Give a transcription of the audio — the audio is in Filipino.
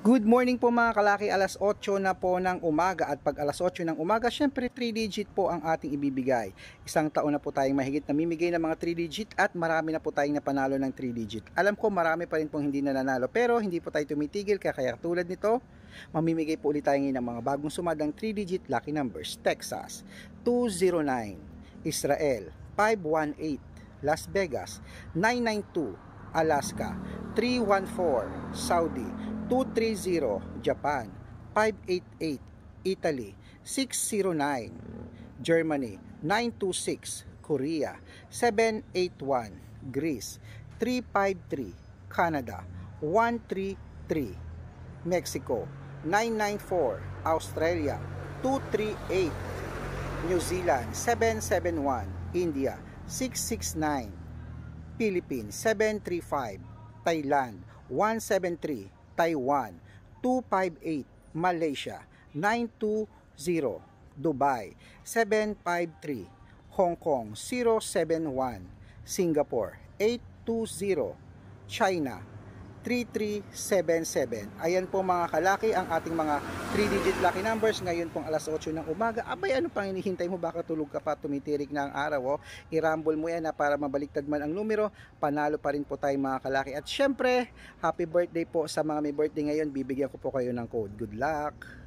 Good morning po mga kalaki, alas 8 na po ng umaga at pag alas 8 ng umaga, syempre 3 digit po ang ating ibibigay. Isang taon na po tayong mahigit namimigay ng mga 3 digit at marami na po tayong napanalo ng 3 digit. Alam ko marami pa rin pong hindi nananalo pero hindi po tayo tumitigil kaya tulad nito, mamimigay po ulit tayo ngayon ng mga bagong sumadang 3 digit lucky numbers. Texas 209, Israel 518, Las Vegas 992, Alaska 314, Saudi 230, Japan 588, Italy 609, Germany 926, Korea 781, Greece 353, Canada 133, Mexico 994, Australia 238, New Zealand 771, India 669, Philippines 735, Thailand 173, Taiwan 258, Malaysia 920, Dubai 753, Hong Kong 071, Singapore 820, China 3377. Ayan po mga kalaki ang ating mga 3-digit lucky numbers ngayon pong alas 8 ng umaga. Abay, ano pang hinihintay mo? Baka tulog ka pa, tumitirik na ang araw. I-rumble mo yan na para mabaliktad man ang numero. Panalo pa rin po tayo mga kalaki. At syempre, happy birthday po sa mga may birthday ngayon. Bibigyan ko po kayo ng code. Good luck!